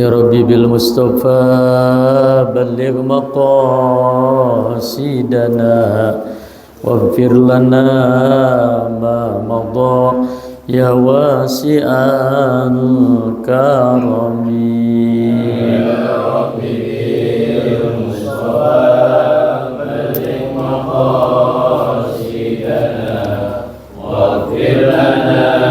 Ya Rabbi bil Mustafa balligh maqasidana waghfir lana ma madha ya wasi'al karami. Ya Rabbi bil Mustafa balligh maqasidana waghfir lana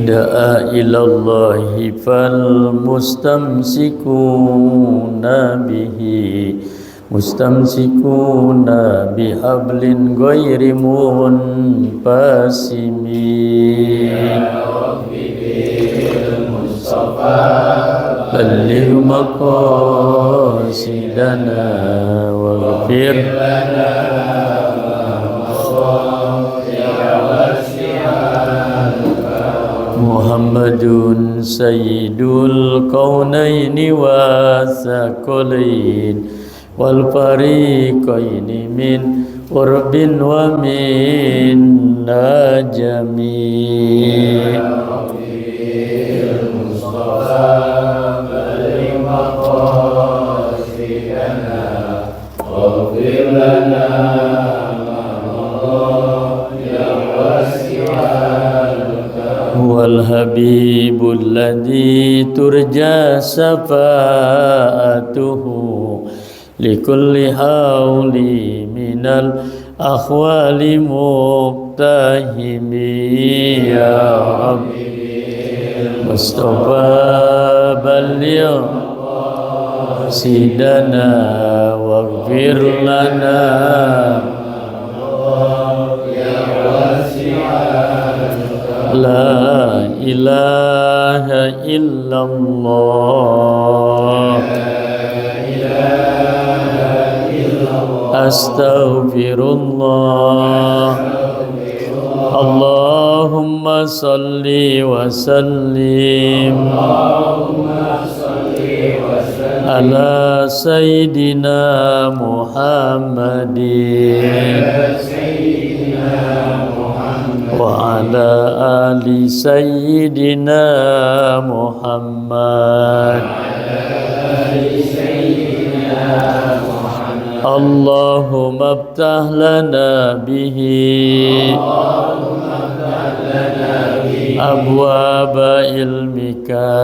da'a ilallahi fal mustamsikuna bihi mustamsikuna bihablin ghairi munfasimi. Ya Rabbi bil Mustafa balligh maqasidana waghfir lana Muhammadun sayyidul kaunaini wa thaqalain wal fariqaini min urbin wa min najami. Ya Rabbi Mustafa balligh maqasidana waghfir lana wal habibul ladzi turja syafaatuhu likulli hauli minal akhwali muqtahimi. Ya Rabbi Mustafa balligh sidana waghfir lana la ilaha illallah astaghfirullah Allahumma salli wa sallim ala sayyidina Muhammadin wa ala ali sayyidina Muhammad. Allahumma aftah lana bihi abwaba ilmika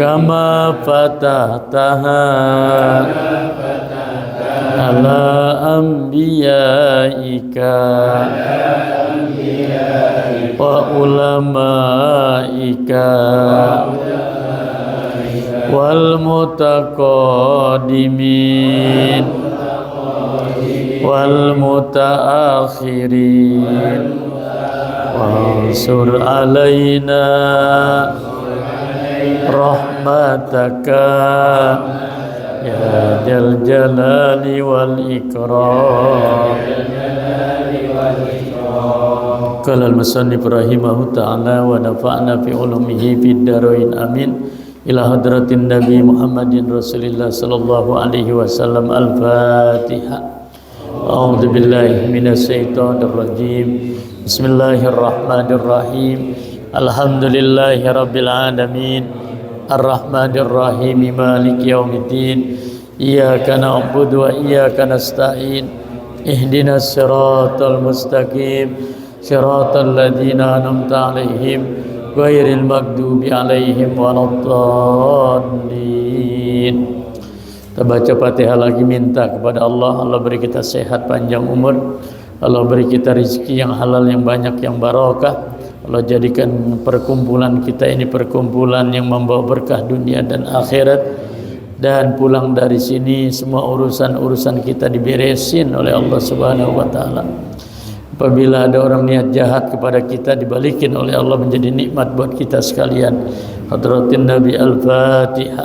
kama fatahtaha ala anbiyaika wa ulamaika wal mutaqaddimin wal mutaakhirin wansur alaina rahmataka ya jal jalali wal ikram. Qala al-musannif rahimahu ta'ala wa nafa'na fi ulumihi fid dharain amin. Ila hadratin Nabi Muhammadin Rasulillah sallallahu alaihi wasallam. Al-Fatiha. A'udzu billahi minasy syaithanir rajim. Bismillahirrahmanirrahim. Alhamdulillahi rabbil alamin. Ar-Rahmanir Rahim. Maliki yaumiddin. Iyyaka na'budu wa iyyaka nasta'in. Ihdinas siratal mustaqim. Siratal ladzina an'amta 'alaihim ghairil maghdubi 'alaihim waladdallin. Kita baca Fatihah lagi, minta kepada Allah, Allah beri kita sehat panjang umur, Allah beri kita rezeki yang halal, yang banyak, yang barakah. Allah jadikan perkumpulan kita ini perkumpulan yang membawa berkah dunia dan akhirat. Dan pulang dari sini semua urusan-urusan kita diberesin oleh Allah Subhanahu wa taala. Apabila ada orang niat jahat kepada kita, dibalikin oleh Allah menjadi nikmat buat kita sekalian. Hadratin Nabi. Al-Fatiha.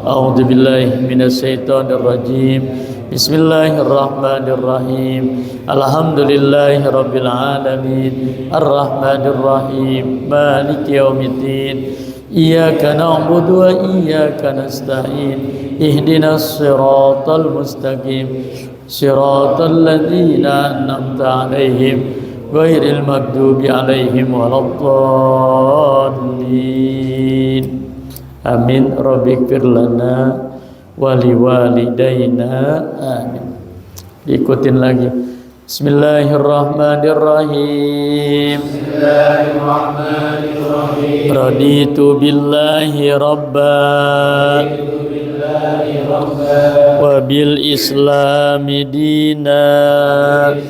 A'udzu billahi minasyaitonir rajim. Bismillahirrahmanirrahim. Alhamdulillahi rabbil alamin. Ar-Rahmanir Rahim. Maliki yaumiddin. Iyyaka na'budu wa iyyaka nasta'in. Ihdinas siratal mustaqim. Siratal ladzina an'amta 'alaihim ghairil maghdubi alaihim waladdallin. Amin. Rabbighfir lana wa liwalidayna. Amin. Diikutin lagi. Bismillahirrahmanirrahim. Bismillahirrahmanirrahim. Raditu billahi rabban wa bil islami dinan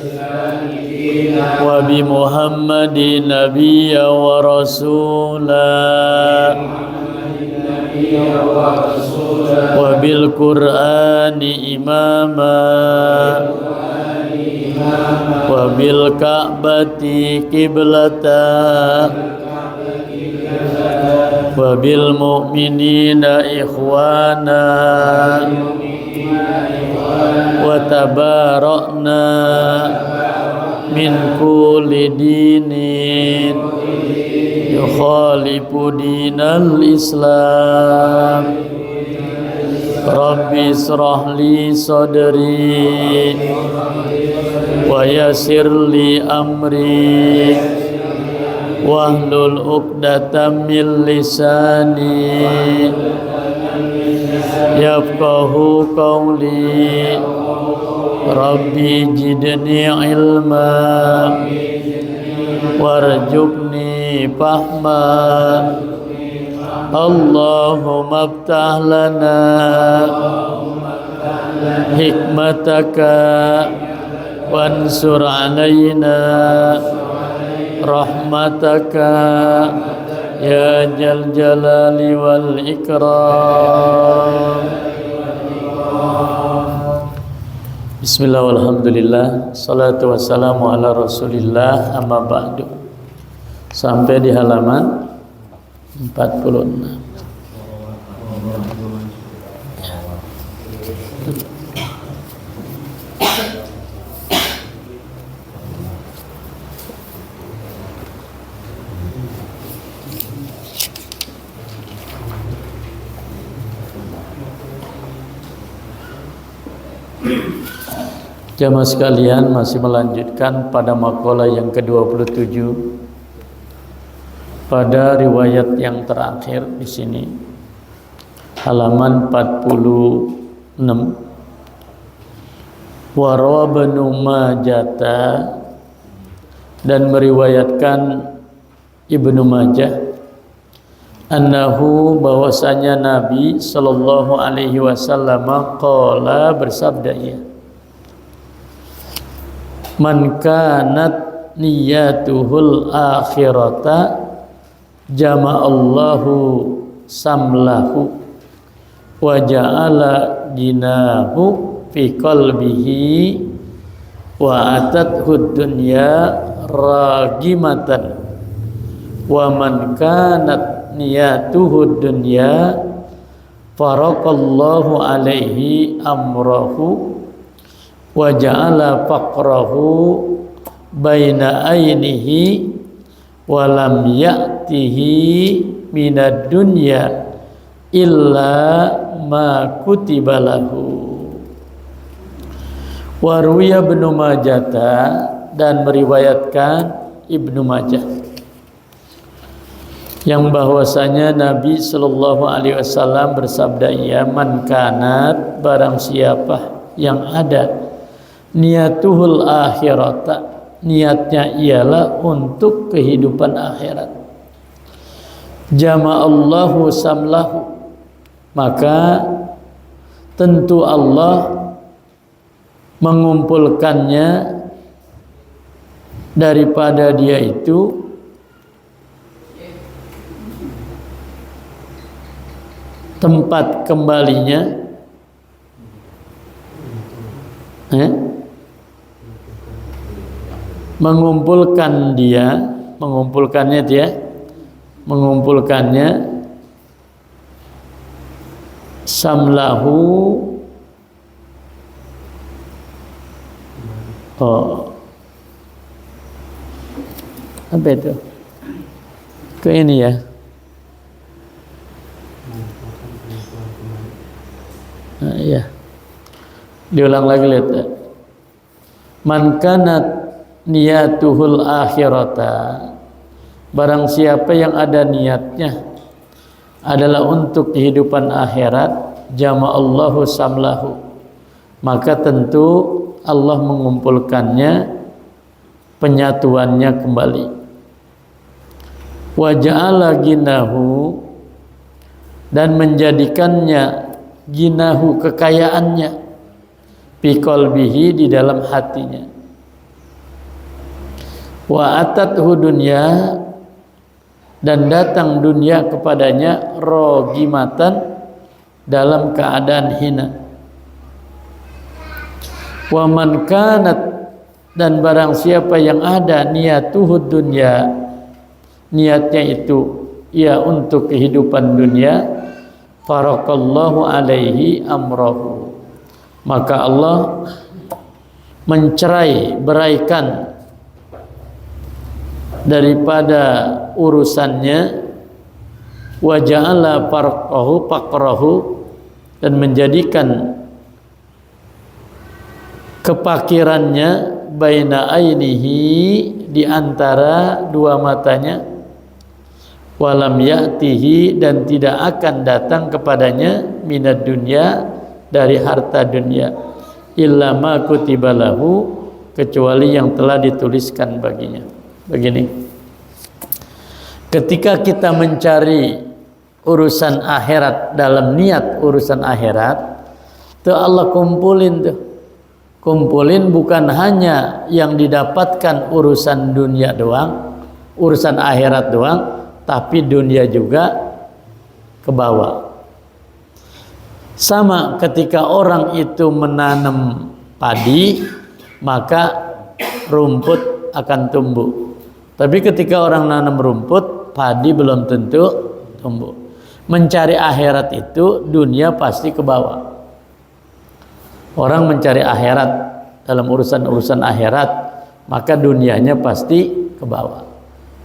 wa bi Muhammadin nabiyya wa rasulah wa bil Qur'ani imama wa bil Ka'bati qiblata wa bil mu'minina ikhwana wa tabarakna min kulli dinin yukhalifu dinal Islam. Rabbi israh li sadri wa yassir li amri wahlul 'uqdatam min lisani yafqahu qawli. Rabbi zidni ilma warzuqni fahma. Allahumma aftah lana hikmataka wansur alaina rahmataka ya jal jalali wal ikram. Bismillah walhamdulillah, salatu wassalamu ala rasulillah, amma ba'du. Sampai di halaman 46. Jamaah sekalian, masih melanjutkan pada maqalah yang ke-27 pada riwayat yang terakhir di sini, halaman 46. Wa rawa Ibnu Majah, dan meriwayatkan Ibnu Majah, annahu, bahwasanya Nabi sallallahu alaihi wasallam qala, bersabda ia, man kanat niyatuhul akhirata jama'allahu samlahu wa ja'ala dinahu fi qalbihi wa atathu dunya ragimatan wa man kanat niyatuhu dunya faraqallahu alaihi amrahu wa ja'ala faqrahu baina ainihi wa lam ya'tihi minad dunya illa ma kutiba lahu. Wa ruwiya Ibnu Majah, dan meriwayatkan Ibnu Majah, yang bahwasanya Nabi sallallahu alaihi wasallam bersabda, ya man kanat, barang siapa yang ada niyatuhul akhirata, niatnya ialah untuk kehidupan akhirat, jama'allahu samlahu, maka tentu Allah mengumpulkannya daripada dia itu tempat kembalinya, mengumpulkannya samlahu, apa itu, ke ini ya, iya, diulang lagi, lihat, man kanat niyatuhul akhirata, barang siapa yang ada niatnya adalah untuk kehidupan akhirat, jama'allahu samlahu, maka tentu Allah mengumpulkannya, penyatuannya kembali. Wa ja'ala ginahu, dan menjadikannya ginahu, kekayaannya, fi qalbihi, di dalam hatinya. Wa atathu dunya, dan datang dunia kepadanya, rogimatan, dalam keadaan hina. Wa man kanat, dan barang siapa yang ada niyatuhud dunya, niatnya itu ya untuk kehidupan dunia, farakallahu alaihi amrahu, maka Allah mencerai beraikan daripada urusannya, wa ja'ala faqrahu, dan menjadikan kepakirannya, baina ainihi, di antara dua matanya, walam ya'tihi, dan tidak akan datang kepadanya, minad dunya, dari harta dunia, illa ma kutiba lahu, kecuali yang telah dituliskan baginya. Begini, ketika kita mencari urusan akhirat, dalam niat urusan akhirat, tuh Allah kumpulin tuh. Kumpulin bukan hanya yang didapatkan urusan dunia doang, urusan akhirat doang, tapi dunia juga ke bawah. Sama ketika orang itu menanam padi, maka rumput akan tumbuh. Tapi ketika orang nanam rumput, padi belum tentu tumbuh. Mencari akhirat itu, dunia pasti ke bawah. Orang mencari akhirat, dalam urusan-urusan akhirat, maka dunianya pasti ke bawah.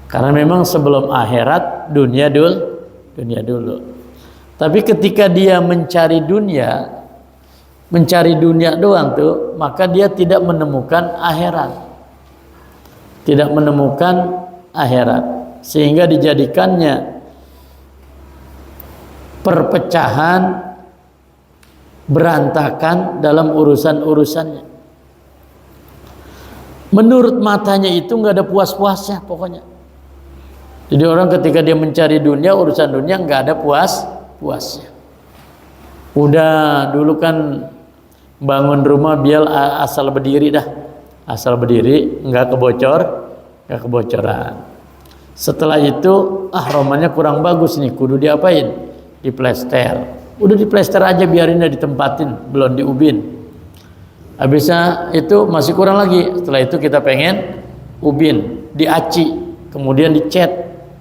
Karena memang sebelum akhirat, dunia dulu. Tapi ketika dia mencari dunia doang tuh, maka dia tidak menemukan akhirat. Tidak menemukan akhirat, sehingga dijadikannya perpecahan, berantakan dalam urusan-urusannya. Menurut matanya itu nggak ada puas-puasnya pokoknya. Jadi orang ketika dia mencari dunia, urusan dunia nggak ada puasnya. Udah dulu kan bangun rumah biar asal berdiri dah. Asal berdiri, nggak kebocoran. Setelah itu, rumahnya kurang bagus nih, kudu diapain? Diplester. Udah diplester aja, biarin dia ditempatin, belum diubin. Habisnya itu masih kurang lagi. Setelah itu kita pengen ubin, diaci, kemudian dicat,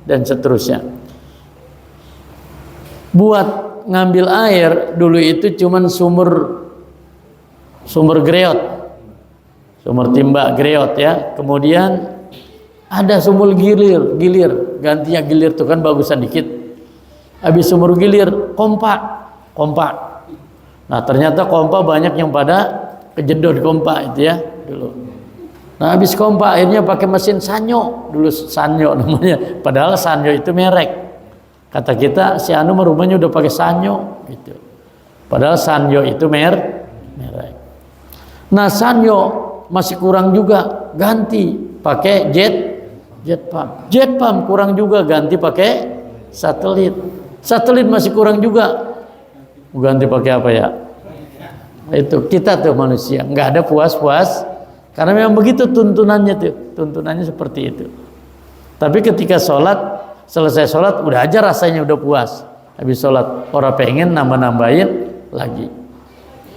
dan seterusnya. Buat ngambil air dulu itu cuman sumur greot. Sumur timba greot ya. Kemudian ada sumur gilir, gantinya gilir tuh kan bagusan dikit. Habis sumur gilir kompak. Nah ternyata kompak banyak yang pada kejedot kompak itu ya dulu. Nah habis kompak akhirnya pakai mesin sanyo, dulu sanyo namanya. Padahal sanyo itu merek. Kata kita si anu rumahnya udah pakai sanyo gitu. Padahal sanyo itu merek. Nah sanyo masih kurang juga, ganti pakai jet pump kurang juga, ganti pakai satelit masih kurang juga, ganti pakai apa ya? Itu kita tuh manusia nggak ada puas karena memang begitu tuntunannya seperti itu. Tapi ketika selesai sholat udah aja rasanya udah puas, habis sholat orang pengen nambahin lagi.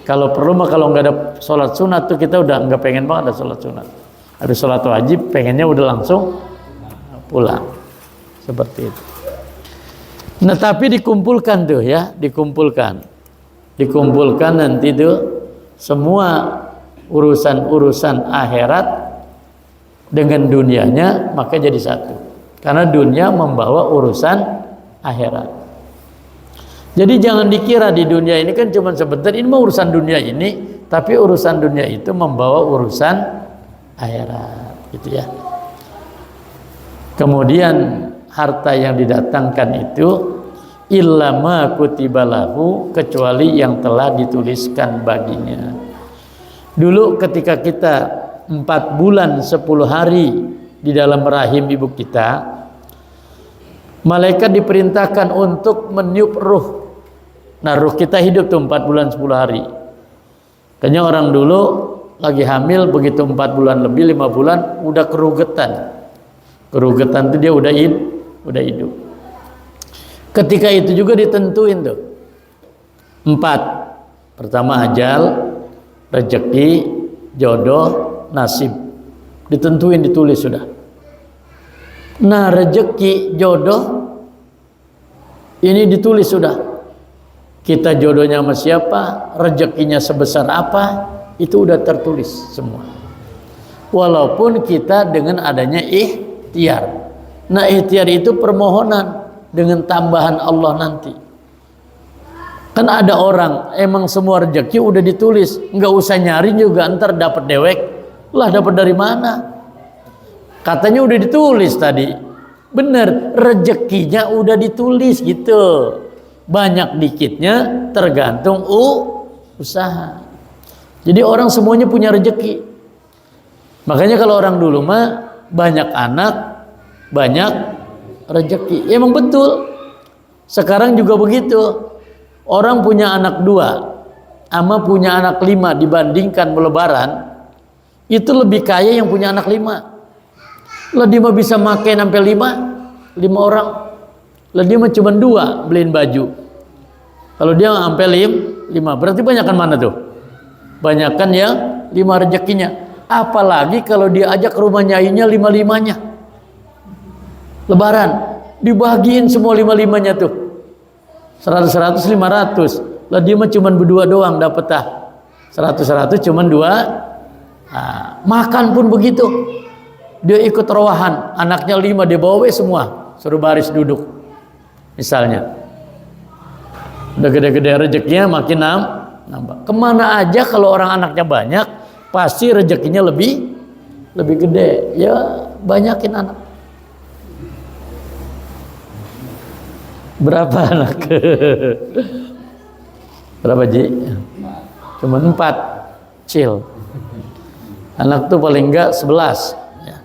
Kalau perlu mah kalau nggak ada sholat sunat tuh kita udah nggak pengen banget ada sholat sunat. Habis sholat wajib pengennya udah langsung pulang. Seperti itu. Nah tapi dikumpulkan tuh ya, dikumpulkan nanti tuh semua urusan akhirat dengan dunianya, maka jadi satu. Karena dunia membawa urusan akhirat. Jadi jangan dikira di dunia ini kan cuma sebentar, ini mah urusan dunia ini, tapi urusan dunia itu membawa urusan akhirat. gitu ya. Kemudian harta yang didatangkan itu illa ma kutibalahu, kecuali yang telah dituliskan baginya. Dulu ketika kita 4 bulan 10 hari di dalam rahim ibu kita, malaikat diperintahkan untuk meniup ruh. Nah, ruh kita hidup tuh 4 bulan 10 hari. Kayaknya orang dulu lagi hamil, begitu 4 bulan lebih, 5 bulan udah kerugetan. Kerugetan itu dia udah hidup. Ketika itu juga ditentuin tuh 4. Pertama ajal, rezeki, jodoh, nasib. Ditentuin, ditulis sudah. Nah, rezeki, jodoh ini ditulis sudah. Kita jodohnya sama siapa, rezekinya sebesar apa, itu udah tertulis semua. Walaupun kita dengan adanya ikhtiar. Nah, ikhtiar itu permohonan dengan tambahan Allah nanti. Kan ada orang emang semua rezeki udah ditulis, nggak usah nyari juga, ntar dapat dewek. Lah, dapat dari mana? Katanya udah ditulis tadi. Bener, rezekinya udah ditulis gitu. Banyak dikitnya tergantung usaha. Jadi orang semuanya punya rezeki. Makanya kalau orang dulu mah banyak anak, banyak rezeki. Ya, emang betul. Sekarang juga begitu. Orang punya anak 2 sama punya anak 5 dibandingkan Lebaran, itu lebih kaya yang punya anak 5. Lah, dia mah bisa makai sampai 5 orang. Lah, dia mah cuma 2 beliin baju. Kalau dia sampai 5, berarti banyakan mana tuh? Banyakan yang 5 rezekinya. Apalagi kalau dia ajak ke rumah nyainya 5-5-nya. Lebaran dibagiin semua 5-5-nya tuh. 100 500. Lah, dia mah cuma berdua doang dapat 100 cuma 2. Nah, makan pun begitu. Dia ikut rawahan, anaknya 5 dia bawa semua, suruh baris duduk. Misalnya. Udah gede-gede rezekinya makin nambah. Kemana aja kalau orang anaknya banyak, pasti rezekinya lebih gede. Ya, banyakin anak. Berapa anak? Berapa, Ji? Cuma 4. Chill. Anak tuh paling enggak 11. Ya.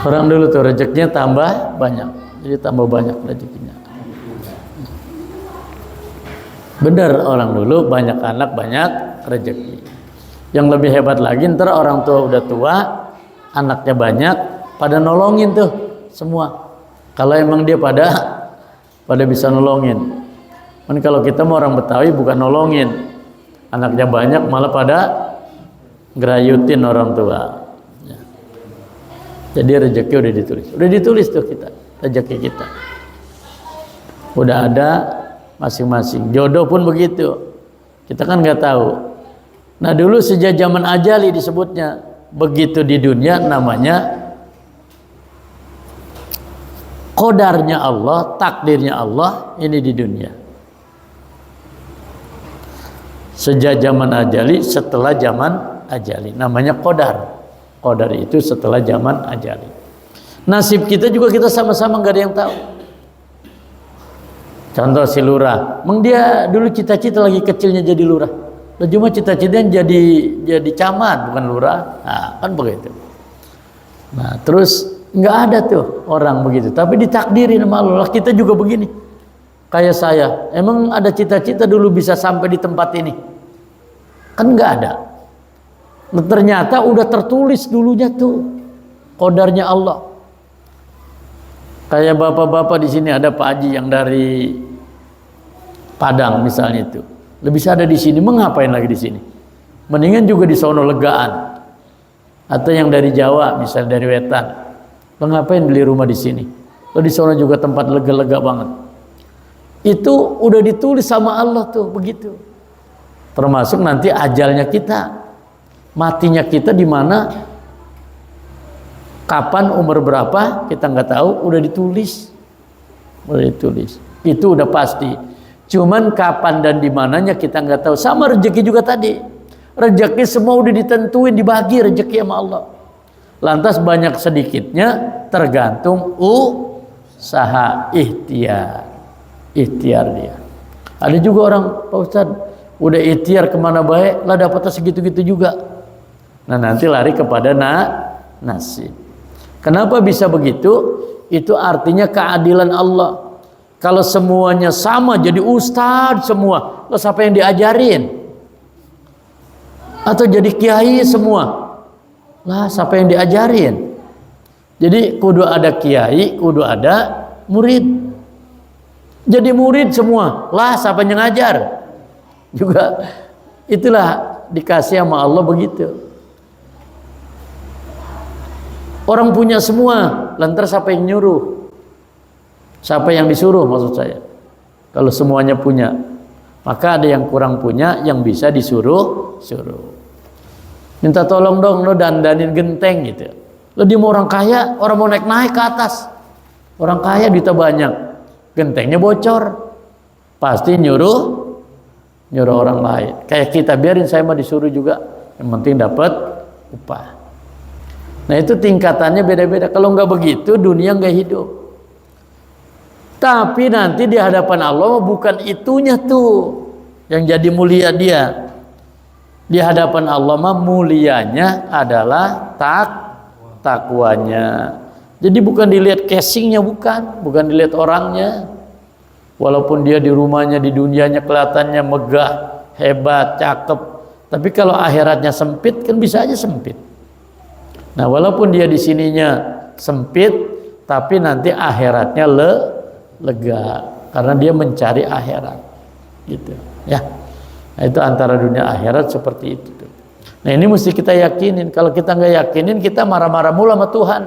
Orang dulu tuh rezekinya tambah banyak. Jadi tambah banyak rezekinya. Benar, orang dulu banyak anak, banyak rezeki. Yang lebih hebat lagi, ntar orang tua udah tua, anaknya banyak, pada nolongin tuh semua. Kalau emang dia pada bisa nolongin. Kan kalau kita mau orang Betawi bukan nolongin, anaknya banyak malah pada ngerayutin orang tua. Ya. Jadi rezeki udah ditulis tuh kita. Rezeki kita udah ada masing-masing. Jodoh pun begitu, kita kan nggak tahu. Nah, dulu sejak zaman ajali disebutnya begitu. Di dunia namanya qadarnya Allah, takdirnya Allah. Ini di dunia sejak zaman ajali, setelah zaman ajali namanya qadar. Qadar itu setelah zaman ajali. Nasib kita juga kita sama-sama nggak ada yang tahu. Contoh si lurah, emang dia dulu cita-cita lagi kecilnya jadi lurah. Cuma cita-citanya jadi camat bukan lurah. Nah, kan begitu. Nah, terus nggak ada tuh orang begitu. Tapi ditakdirin sama Allah. Kita juga begini. Kayak saya, emang ada cita-cita dulu bisa sampai di tempat ini? Kan nggak ada. Nah, ternyata udah tertulis dulunya tuh qadarnya Allah. Kayak bapak-bapak di sini ada Pak Haji yang dari Padang misalnya itu. Lebih bisa ada di sini, mengapain lagi di sini? Mendingan juga di sono Legaan. Atau yang dari Jawa, misalnya dari Wetan. Mengapain beli rumah di sini? Lo di sono juga tempat lega-lega banget. Itu udah ditulis sama Allah tuh begitu. Termasuk nanti ajalnya kita, matinya kita di mana? Kapan, umur berapa kita nggak tahu, udah ditulis. Itu udah pasti. Cuman kapan dan di mananya kita nggak tahu. Sama rezeki juga tadi. Rezeki semua udah ditentuin, dibagi rezeki sama Allah. Lantas banyak sedikitnya tergantung usaha, ikhtiar dia. Ada juga orang, Pak Ustadz, udah ikhtiar kemana baik, lah dapatnya segitu-gitu juga. Nah nanti lari kepada nasib. Kenapa bisa begitu? Itu artinya keadilan Allah. Kalau semuanya sama jadi ustadz semua, lo siapa yang diajarin? Atau jadi kiai semua, lah siapa yang diajarin? Jadi kudu ada kiai, kudu ada murid. Jadi murid semua, lah siapa yang ngajar? Juga itulah dikasih sama Allah begitu. Orang punya semua, lantas siapa yang nyuruh? Siapa yang disuruh maksud saya? Kalau semuanya punya, maka ada yang kurang punya yang bisa suruh. Minta tolong dong, lo dandanin genteng gitu. Lo dia mau orang kaya, orang mau naik ke atas. Orang kaya duitnya banyak, gentengnya bocor, pasti nyuruh orang lain. Kayak kita, biarin saya mah disuruh juga, yang penting dapat upah. Nah itu tingkatannya beda-beda. Kalau nggak begitu dunia nggak hidup. Tapi nanti di hadapan Allah bukan itunya tuh yang jadi mulia dia. Di hadapan Allah mah mulianya adalah takwanya. Jadi bukan dilihat casingnya, bukan dilihat orangnya. Walaupun dia di rumahnya, di dunianya kelihatannya megah, hebat, cakep, tapi kalau akhiratnya sempit kan bisa aja sempit. Nah walaupun dia di sininya sempit, tapi nanti akhiratnya lega karena dia mencari akhirat, gitu ya. Nah, itu antara dunia akhirat seperti itu. Nah ini mesti kita yakinin. Kalau kita nggak yakinin, kita marah-marah mulu sama Tuhan.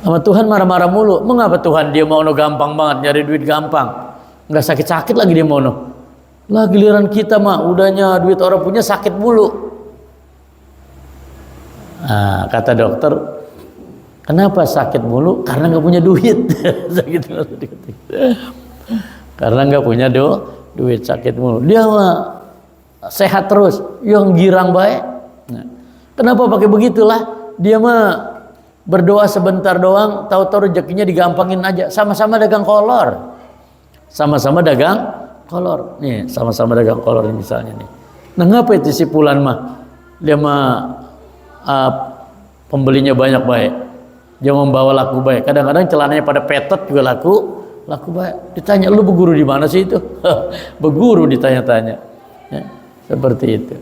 Sama Tuhan marah-marah mulu. Mengapa Tuhan dia mau gampang banget, nyari duit gampang, nggak sakit-sakit lagi dia mau lah giliran kita mah udahnya duit orang punya sakit mulu. Nah, kata dokter, kenapa sakit mulu? Karena nggak punya duit. Karena nggak punya duit sakit mulu. Dia mah sehat terus, yang girang baik. Nah, kenapa pakai begitulah? Dia mah berdoa sebentar doang, tahu-tahu rezekinya digampangin aja. Sama-sama dagang kolor. Nih, sama-sama dagang kolor misalnya nih. Nah, ngapa itu si Fulan mah? Dia mah pembelinya banyak baik. Dia membawa laku baik. Kadang-kadang celananya pada petot juga laku baik. Ditanya, lu berguru di mana sih itu? Berguru ditanya-tanya. Ya, seperti itu.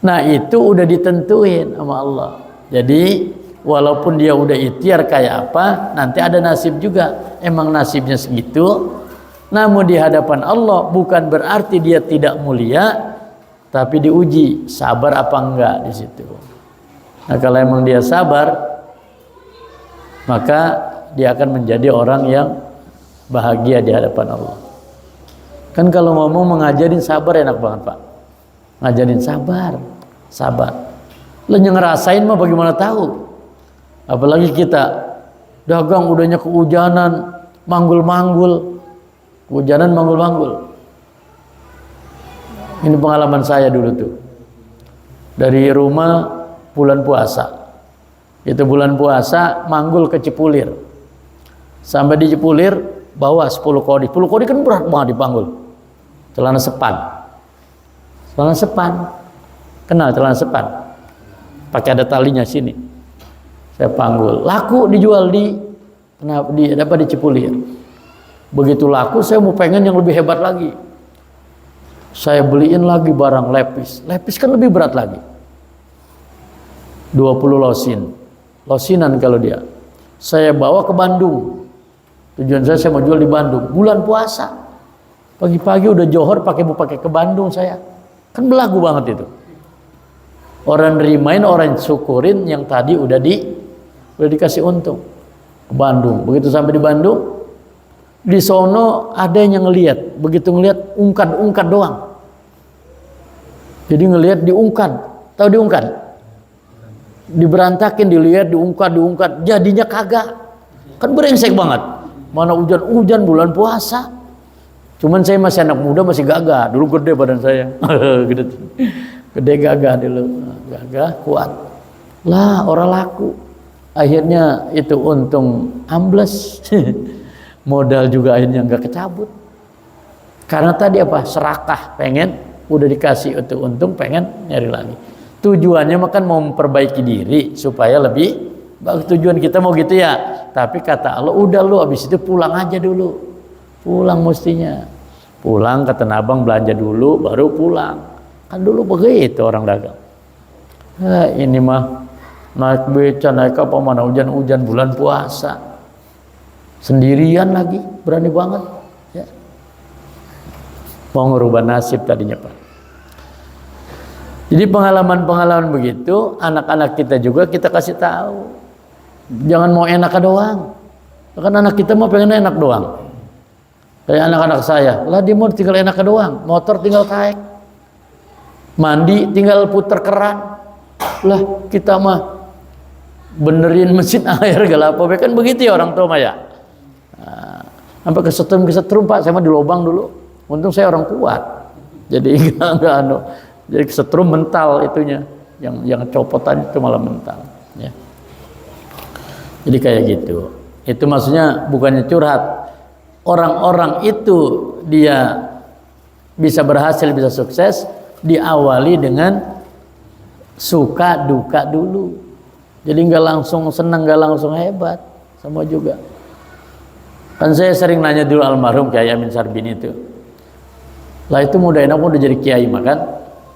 Nah itu udah ditentuin sama Allah. Jadi walaupun dia udah ikhtiar kayak apa, nanti ada nasib juga. Emang nasibnya segitu. Namun di hadapan Allah bukan berarti dia tidak mulia, tapi diuji sabar apa enggak di situ. Nah kalau emang dia sabar, maka dia akan menjadi orang yang bahagia di hadapan Allah. Kan kalau ngomong mengajarin sabar enak banget Pak. Ngajarin sabar. Lo yang ngerasain mah bagaimana tahu? Apalagi kita dagang udahnya kehujanan, manggul-manggul. Ini pengalaman saya dulu tuh. Dari rumah bulan puasa. Itu bulan puasa manggul ke Cipulir. Sampai di Cipulir bawa 10 kodi. 10 kodi kan berat banget dipanggul. Celana sepan. Kenal celana sepan? Pakai ada talinya sini. Saya panggul. Laku dijual di Cipulir. Begitu laku, saya mau pengen yang lebih hebat lagi. Saya beliin lagi barang lepis. Lepis kan lebih berat lagi. 20 losinan kalau dia. Saya bawa ke Bandung. Tujuan saya mau jual di Bandung. Bulan puasa. Pagi-pagi udah johor pakai ke Bandung saya. Kan belagu banget itu. Orang nerimain, orang syukurin yang tadi udah dikasih untung. Ke Bandung. Begitu sampai di Bandung, di sono ada yang ngelihat. Begitu ngelihat ungkad doang. Jadi ngelihat diungkad. Tahu diungkad? Diberantakin, dilihat, diungkad, jadinya kagak. Kan brengsek banget. Mana hujan bulan puasa. Cuman saya masih anak muda, masih gagah. Dulu gede badan saya. Gede gagah dulu. Gagah, kuat. Lah, orang laku. Akhirnya itu untung ambles. Modal juga akhirnya nggak kecabut. Karena tadi apa? Serakah, pengen udah dikasih itu untung, pengen nyari lagi. Tujuannya makan mau memperbaiki diri supaya lebih bagus. Tujuan kita mau gitu ya. Tapi kata Allah, udah lu habis itu pulang aja dulu. Pulang mestinya. Pulang kata Nabang, belanja dulu baru pulang. Kan dulu begitu orang dagang. Ini mah naik beca, naik apa, mana hujan-hujan bulan puasa. Sendirian lagi, berani banget. Ya. Mau ngerubah nasib tadinya Pak. Jadi pengalaman-pengalaman begitu, anak-anak kita juga kita kasih tahu. Jangan mau enak doang. Kan anak kita mau pengen enak doang. Kayak anak-anak saya, lah dia mau tinggal enak doang, motor tinggal taek, mandi tinggal puter keran, lah kita mah benerin mesin air gak apa, kan begitu ya orang tua mah ya. Nah, sampai kesetrum Pak, saya mah di lubang dulu, untung saya orang kuat, jadi enggak jadi kesetrum mental itunya, yang copotan itu malah mental, ya. Jadi kayak gitu, itu maksudnya bukannya curhat. Orang-orang itu dia bisa berhasil, bisa sukses diawali dengan suka duka dulu. Jadi nggak langsung senang, nggak langsung hebat, sama juga. Kan saya sering nanya dulu almarhum Kiai Amin Sarbini itu. Lah itu muda enak udah jadi kiai makan.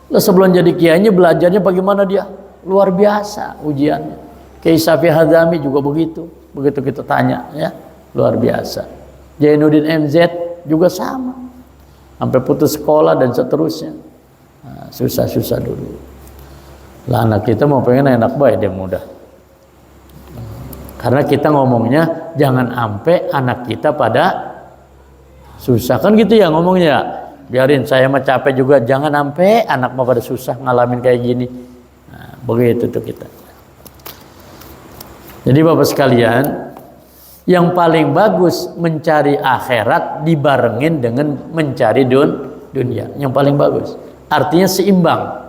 Lah sebelum jadi kiainya belajarnya bagaimana dia? Luar biasa ujiannya. Kiai Safi Hadzami juga begitu. Begitu kita tanya ya, luar biasa. Jainuddin MZ juga sama, sampai putus sekolah dan seterusnya. Nah, susah-susah dulu. Lah anak kita mau pengen enak baik dia mudah. Karena kita ngomongnya jangan sampai anak kita pada susah, kan gitu ya ngomongnya. Biarin saya mah capek juga, jangan sampai anak mah pada susah ngalamin kayak gini. Nah, begitu tuh kita. Jadi Bapak sekalian, yang paling bagus mencari akhirat dibarengin dengan mencari dunia. Yang paling bagus. Artinya seimbang.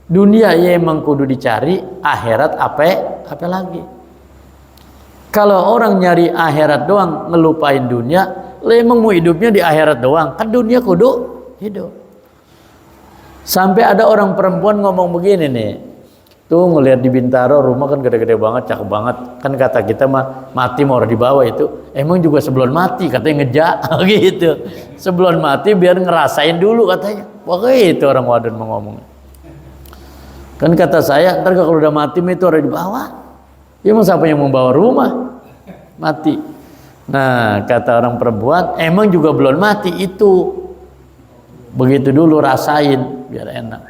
Dunia ya emang kudu dicari, akhirat apa lagi. Kalau orang nyari akhirat doang ngelupain dunia, lah emang mau hidupnya di akhirat doang. Kan dunia kudu hidup. Sampai ada orang perempuan ngomong begini nih. Tuh ngelihat di Bintaro rumah kan gede-gede banget, cakep banget. Kan kata kita mah mati mau di bawah itu. Emang juga sebelum mati katanya ngejak gitu. Sebelum mati biar ngerasain dulu katanya. Begitu orang wadon mau ngomong. Kan kata saya, ntar kalau udah mati itu ada di bawah. Ya emang siapa yang membawa rumah? Mati. Nah kata orang perempuan, emang juga belum mati itu. Begitu dulu rasain biar enak.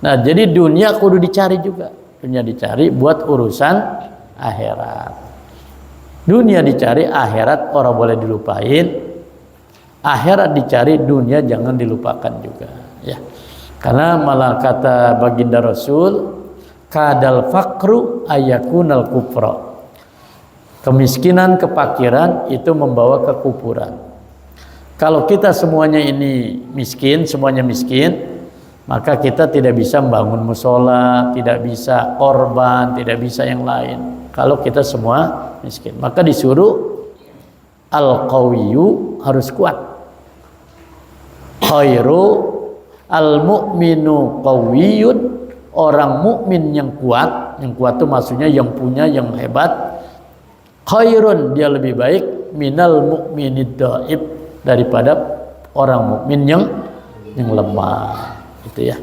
Nah jadi dunia kudu dicari juga. Dunia dicari buat urusan akhirat. Dunia dicari, akhirat orang boleh dilupain. Akhirat dicari, dunia jangan dilupakan juga. Ya. Karena malah kata baginda Rasul, kadal fakru ayakunal kufra. Kemiskinan, kefakiran itu membawa kekufuran. Kalau kita semuanya ini miskin, semuanya miskin, maka kita tidak bisa membangun musola, tidak bisa korban, tidak bisa yang lain. Kalau kita semua miskin, maka disuruh al-qawiyyu harus kuat. Khairu al-mu'minu qawiyyun, orang mukmin yang kuat itu maksudnya yang punya, yang hebat. Khairun, dia lebih baik minal mu'minid dhaif, daripada orang mukmin yang lemah. Itu ya.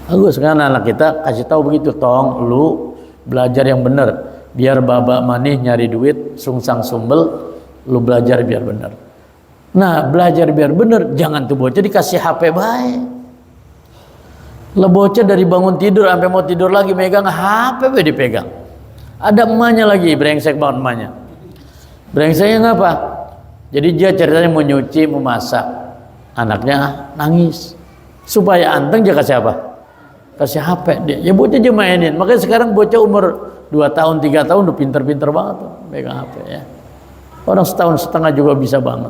Bagus kan anak kita kasih tahu begitu, tong lu belajar yang benar, biar babak manih nyari duit sungsang sumbel, lu belajar biar benar. Nah belajar biar benar, jangan tuh bocah dikasih HP baik. Lah bocah dari bangun tidur sampai mau tidur lagi megang HP dipegang. Ada emaknya lagi, brengsek banget emaknya. Brengseknya ngapa? Jadi dia ceritanya mau nyuci, mau masak, anaknya nangis. Supaya anteng dia kasih apa? Kasih HP dia. Ya bocah aja mainin. Makanya sekarang bocah umur 2 tahun, 3 tahun udah pinter-pinter banget tuh megang HP ya. Orang setahun setengah juga bisa banget.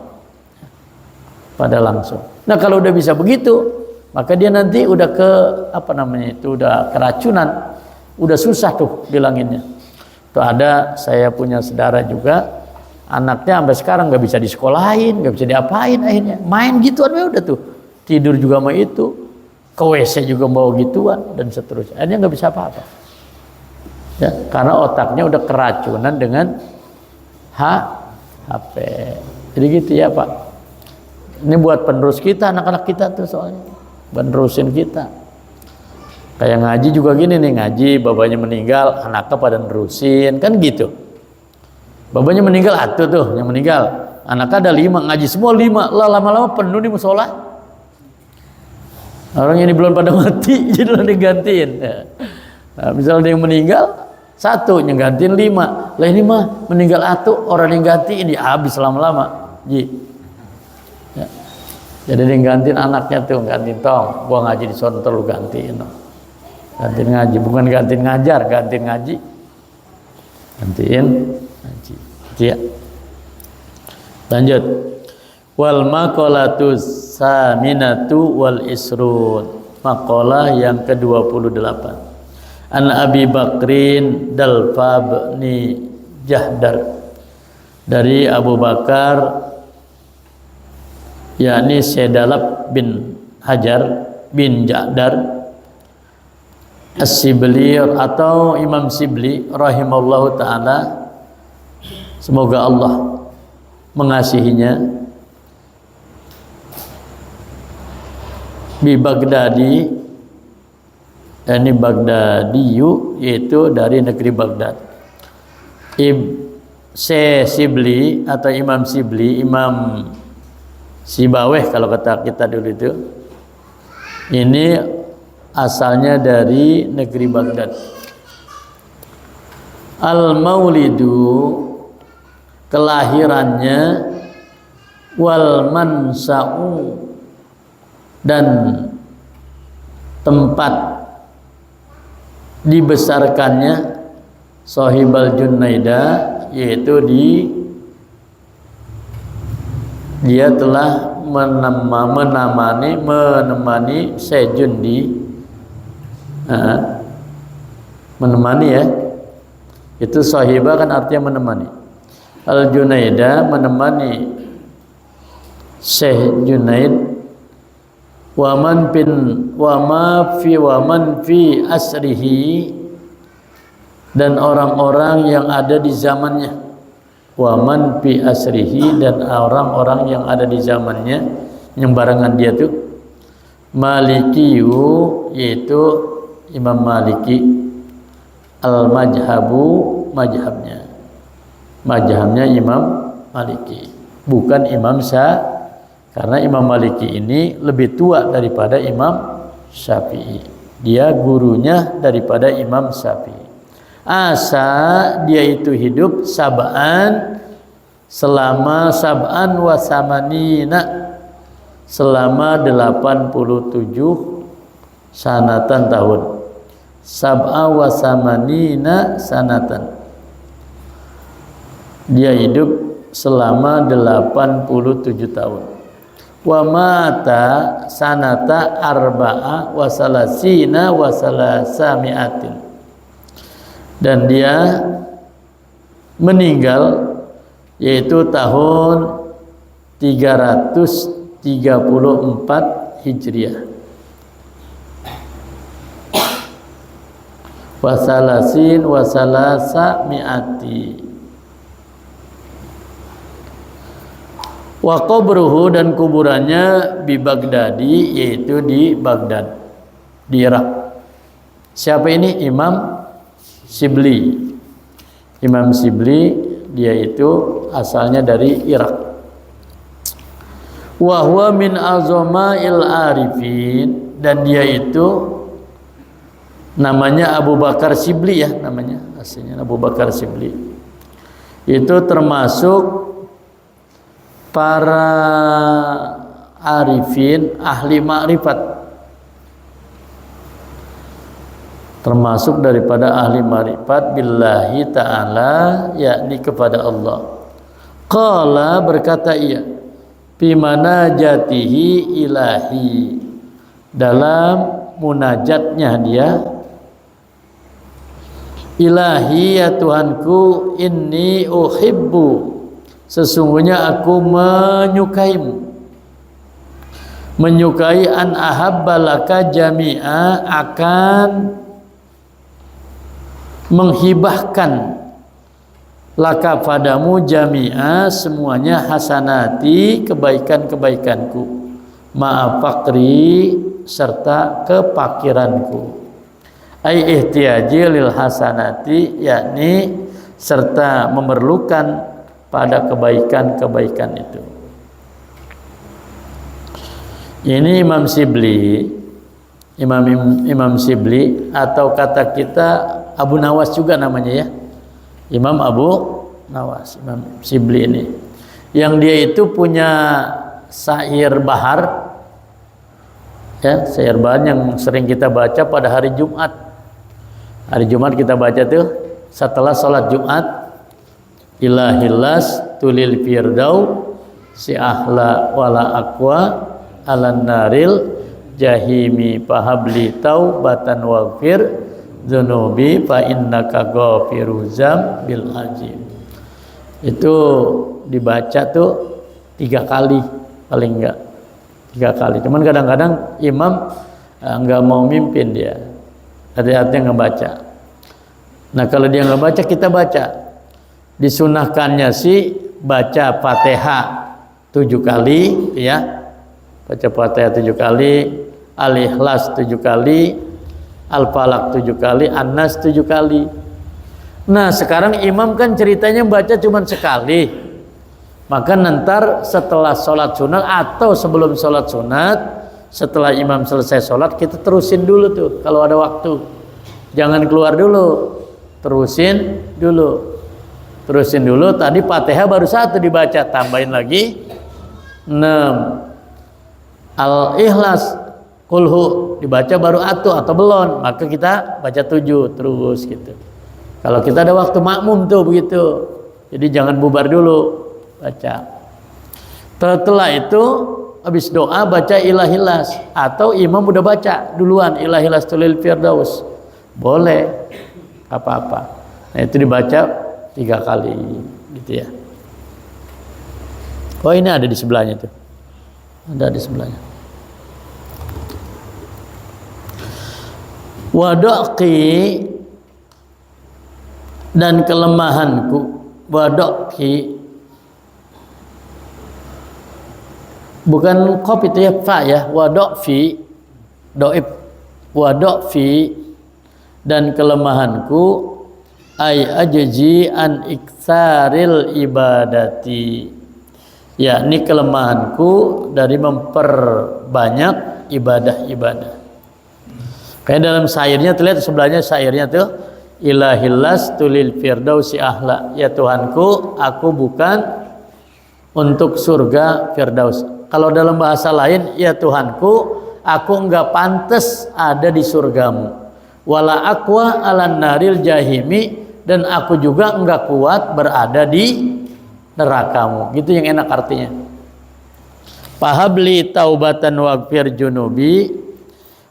pada langsung. Nah kalau udah bisa begitu, maka dia nanti udah ke udah keracunan, udah susah tuh bilanginnya. Tuh ada, saya punya saudara juga, anaknya sampai sekarang nggak bisa disekolahin, nggak bisa diapain, akhirnya main gituan udah tuh, tidur juga sama itu, ke WC juga mau gituan dan seterusnya, akhirnya nggak bisa apa-apa. Ya, karena otaknya udah keracunan dengan HP. Jadi gitu ya Pak. Ini buat penerus kita, anak-anak kita tuh soalnya penerusin kita. Kayak ngaji juga gini nih, ngaji babanya meninggal, anaknya pada nerusin, kan gitu. Babanya meninggal tuh yang meninggal, anaknya ada 5, ngaji semua 5, lah lama-lama penuh di musola. Orang ini belum pada mati, jadi udah digantiin. Nah, misalnya ada yang meninggal 1, yang gantiin 5, lah ini mah meninggal 1, orang yang gantiin dia habis lama-lama. Ya. Jadi dia gantiin anaknya tuh, gantiin tong, gua ngaji di sono lu gantiin. Gantiin ngaji, bukan gantiin ngajar, gantiin ngaji. Gantiin ngaji. Ya. Lanjut. Wal maqalatu saminatu wal isrun. Maqalah yang ke-28. An Abi Bakrin Dalfa bin Jahdar. Dari Abu Bakar yakni Sedalab bin Hajar bin Ja'dar As-Sibli atau Imam Sibli rahimallahu ta'ala, semoga Allah mengasihinya, bi Baghdadi, ini Baghdadiyu, yaitu dari negeri Baghdad. Sibli atau Imam Sibli, Imam Sibaweh kalau kata kita dulu itu, ini asalnya dari negeri Baghdad. Al-Maulidu, kelahirannya, wal mansa'u, dan tempat dibesarkannya, Sahibal Junaida, yaitu dia telah menemani Sejun menemani ya, itu sahibah kan artinya menemani. Al Junaida menemani Syekh Junaid, waman fi asrihi, dan orang-orang yang ada di zamannya. Waman fi asrihi, dan orang-orang yang ada di zamannya, yang barengan dia tuh. Malikiyu, yaitu Imam Maliki. Al-Majhabu, majhabnya Imam Maliki, bukan Imam karena Imam Maliki ini lebih tua daripada Imam Syafi'i. Dia gurunya daripada Imam Syafi'i. Dia itu hidup selama sab'an wa samanina, selama 87 sanatan tahun. Sab'a wa samanina sanatan, dia hidup selama 87 tahun. Wa mata sanata arba'a wa salasina wa salasami'atin, dan dia meninggal yaitu tahun 334 Hijriah. Wasalasin wasalasa mi'ati. Wa qabruhu, dan kuburannya bi Baghdadi, yaitu di Baghdad, di Irak. Siapa ini? Imam Sibli. Imam Sibli, dia itu asalnya dari Irak. Wa huwa min azama'il arifin, dan dia itu namanya Abu Bakar Sibli ya, namanya aslinya Abu Bakar Sibli. Itu termasuk para arifin, ahli ma'rifat, termasuk daripada ahli ma'rifat billahi ta'ala, yakni kepada Allah. Qala, berkata ia, fi manajatihi ilahi, dalam munajatnya dia, ilahi ya Tuhanku, inni uhibbu, sesungguhnya aku menyukai an ahabbalaka jami'a, akan menghibahkan laka padamu jami'a, semuanya, hasanati, kebaikan-kebaikanku, ma'a faqri, serta kepakiranku, ai ihtiyaji lil hasanati, yakni serta memerlukan pada kebaikan-kebaikan itu. Ini Imam Shibli, Imam Shibli, atau kata kita Abu Nawas juga namanya ya, Imam Abu Nawas, Imam Shibli ini, yang dia itu punya syair bahar, ya, syair bahar yang sering kita baca pada hari Jumat. Hari Jumat kita baca tuh setelah sholat Jumat, ilahillas tulil firdau si ahla wala aqwa alan naril jahimi pahabli taubatan waghfir dzunubi fa innaka ghafiru dzambil azim. Itu dibaca tuh 3 kali paling enggak, 3 kali. Cuman kadang-kadang imam enggak mau mimpin dia, hati-hati ngebaca. Nah kalau dia nggak baca, kita baca. Disunahkannya sih baca Fatihah 7 kali, ya. Baca Fatihah 7 kali, Al-Ikhlas 7 kali, Al-Falaq 7 kali, An-Nas 7 kali. Nah sekarang imam kan ceritanya baca cuma sekali, maka nanti setelah sholat sunat atau sebelum sholat sunat, setelah imam selesai sholat, kita terusin dulu tuh kalau ada waktu, jangan keluar dulu, terusin dulu. Tadi Fatihah baru 1 dibaca, tambahin lagi 6. Al-Ikhlas kulhu dibaca baru atau belum, maka kita baca 7 terus gitu. Kalau kita ada waktu makmum tuh begitu, jadi jangan bubar dulu, baca. Setelah itu habis doa baca ilahillas, atau imam udah baca duluan ilahillas tulil firdaus, boleh, apa-apa. Nah itu dibaca 3 kali gitu ya. Oh ini ada di sebelahnya tuh, ada di sebelahnya. Wadoki, dan kelemahanku, wadoki bukan kop itu ya, fa ya, wadofi, doib, wadofi, dan kelemahanku, ay ajji an iktsaril ibadati, yakni kelemahanku dari memperbanyak ibadah-ibadah. Kayak dalam syairnya tuh, lihat sebelahnya syairnya tuh, ilahillas tulil firdausi ahla, ya Tuhanku, aku bukan untuk surga firdaus. Kalau dalam bahasa lain, ya Tuhanku, aku enggak pantas ada di surgamu. Wala aqwa alan naril jahimi, dan aku juga enggak kuat berada di nerakamu. Gitu yang enak artinya. Fahabli taubatan waghfir junubi,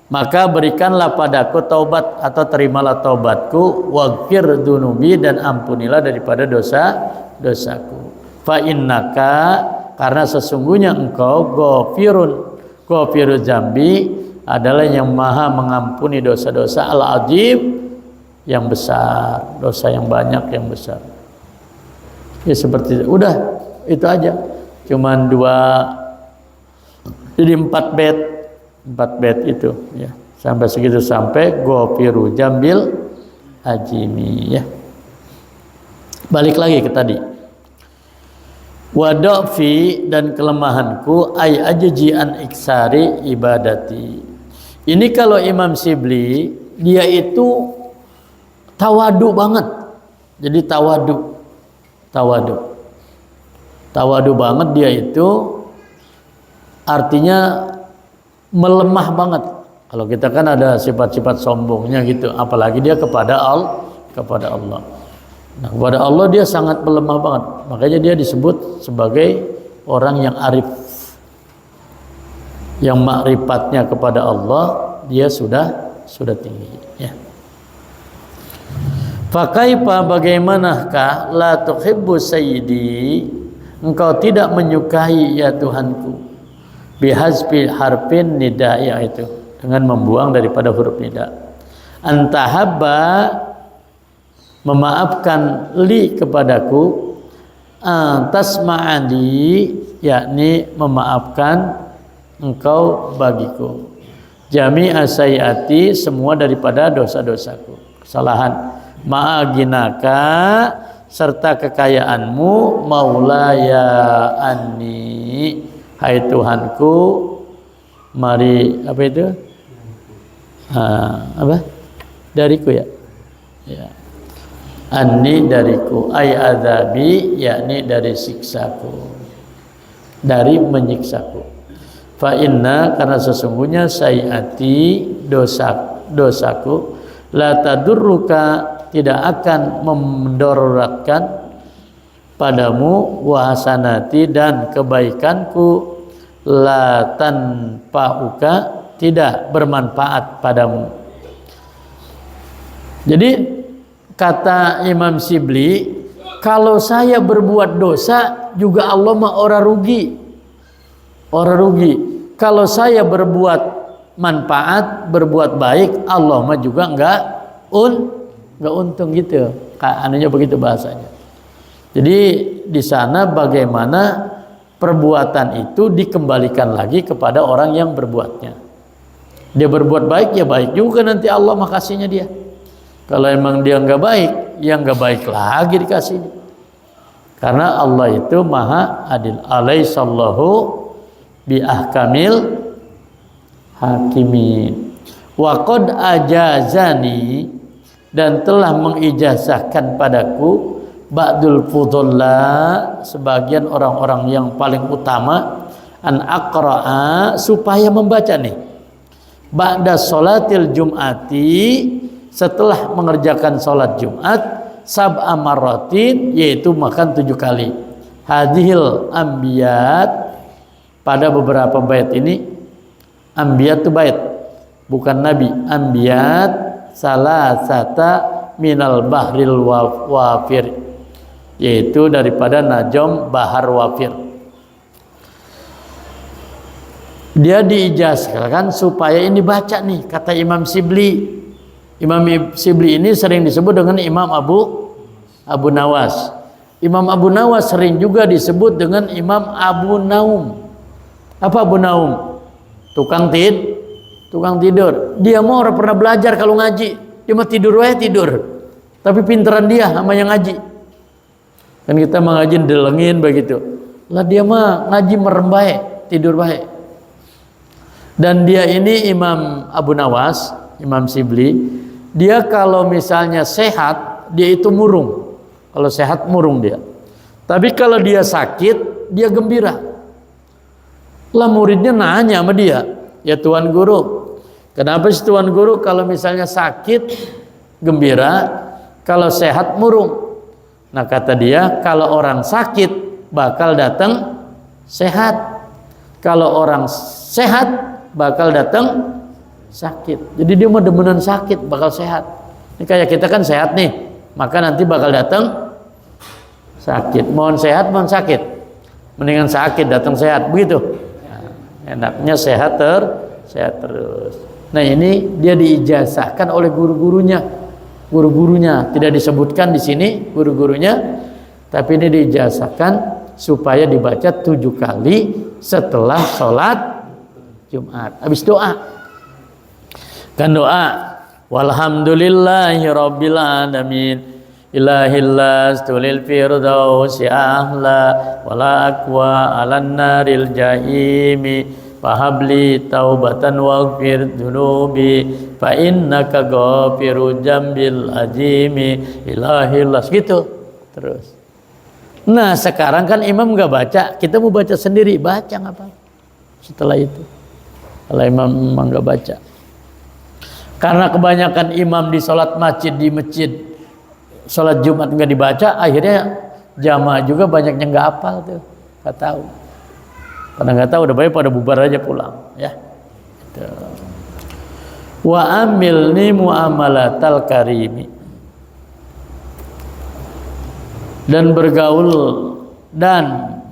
maka berikanlah padaku taubat atau terimalah taubatku, waghfir dunubi, dan ampunilah daripada dosa-dosaku. Fa innaka, karena sesungguhnya engkau ghafiruz dzambi, adalah yang maha mengampuni dosa-dosa, al-azim, yang besar, dosa yang banyak, yang besar. Ya seperti itu. Udah itu aja, cuman 2, jadi 4 bait itu ya, sampai segitu, sampai ghafiru jambil ajimi ya. Balik lagi ke tadi, wadofi, dan kelemahanku, ay ajji an iksari ibadati. Ini kalau Imam Shibli, dia itu tawadu banget. Jadi tawadu banget, dia itu artinya melemah banget. Kalau kita kan ada sifat-sifat sombongnya gitu, apalagi dia kepada Allah. Nah, kepada Allah dia sangat melemah banget. Makanya dia disebut sebagai orang yang arif yang makrifatnya kepada Allah dia sudah tinggi ya. Fakaifa bagaimanakah la tuhibbu sayyidi, engkau tidak menyukai ya Tuhanku, bihazfi harfin nida, yaitu dengan membuang daripada huruf nida. Antahabba memaafkan li kepadaku, tasma'ani yakni memaafkan engkau bagiku, jami'a sayyati semua daripada dosa-dosaku, kesalahan, ma'aginaka serta kekayaanmu, maulaya anni hai Tuhanku, mari apa itu? Apa? Dariku ya. Ya. Anni dariku, ay adzabi yakni dari siksaku, dari menyiksaku. Fa inna karena sesungguhnya sayyati dosaku la tadurruka tidak akan memudaratkan padamu, wa hasanati dan kebaikanku la tanfa'uka tidak bermanfaat padamu. Jadi kata Imam Shibli, kalau saya berbuat dosa juga Allah mah ora rugi. Kalau saya berbuat manfaat, berbuat baik, Allah mah juga enggak untung gitu. Anunya begitu bahasanya. Jadi di sana bagaimana perbuatan itu dikembalikan lagi kepada orang yang berbuatnya. Dia berbuat baik ya baik juga, nanti Allah makasihnya dia. Kalau emang dia enggak baik, ya enggak baik lagi dikasihnya. Karena Allah itu maha adil. Alaihissallahu bi ahkamil hakimin. Wa qad ajazani dan telah mengijazahkan padaku ba'dul fudalla sebagian orang-orang yang paling utama an aqra'a supaya membaca nih ba'da sholatil jum'ati setelah mengerjakan sholat Jumat sab'a marratin yaitu makan 7 kali hadhil ambiyat pada beberapa bait ini. Ambiyat itu bait bukan nabi, ambiyat salasata minal bahril wafir yaitu daripada najom bahar wafir. Dia diijazahkan supaya ini baca nih kata Imam Shibli. Imam Shibli ini sering disebut dengan Imam Abu Nawas. Imam Abu Nawas sering juga disebut dengan Imam Abu Naum. Apa Abu Naum? Tukang tidur. Dia mau orang pernah belajar kalau ngaji. Dia mah tidur. Tapi pinteran dia sama yang ngaji. Kan kita mengaji delengin begitu. Lah dia mah ngaji merem bae, tidur bae. Dan dia ini Imam Abu Nawas, Imam Shibli, dia kalau misalnya sehat, dia itu murung. Kalau sehat murung dia. Tapi kalau dia sakit, dia gembira. Lah muridnya nanya sama dia, ya Tuan Guru, kenapa sih Tuan Guru kalau misalnya sakit gembira, kalau sehat murung? Nah kata dia, kalau orang sakit bakal datang sehat, kalau orang sehat bakal datang sakit. Jadi dia mau demenan sakit bakal sehat. Ini kayak kita kan sehat nih, maka nanti bakal datang sakit. Mohon sehat, mohon sakit. Mendingan sakit datang sehat, begitu. Enaknya sehat terus. Nah ini dia diijazahkan oleh guru-gurunya tidak disebutkan di sini guru-gurunya, tapi ini diijazahkan supaya dibaca 7 kali setelah sholat Jumat. Habis doa kan doa walhamdulillahi rabbil alamin ilahillah stulil firdausi ahla wala akwa alan naril jahimi fahabli taubatan waghfir dunubi fa innaka ghafiru jambil ajimi ilahillah gitu terus. Nah sekarang kan imam nggak baca, kita mau baca sendiri, baca nggak apa setelah itu. Kalau imam memang nggak baca, karena kebanyakan imam di sholat masjid, di masjid sholat Jumat nggak dibaca, akhirnya jamaah juga banyaknya nggak hafal tuh, nggak tahu. Pada nggak tahu, udah baik pada bubar aja pulang, ya. Gitu. Wa amilni muamalatal karimi, dan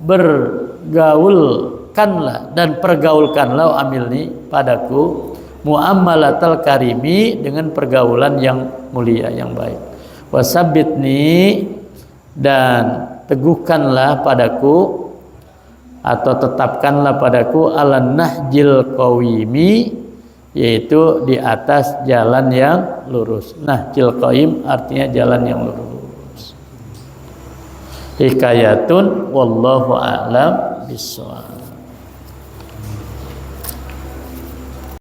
bergaulkanlah dan pergaulkanlah amilni padaku muamalatal karimi, dengan pergaulan yang mulia, yang baik. Wasabbitni, dan teguhkanlah padaku atau tetapkanlah padaku ala nahjil qawimi, yaitu di atas jalan yang lurus. Nahjil qawim artinya jalan yang lurus. Hikayatun wallahu a'lam bishawab.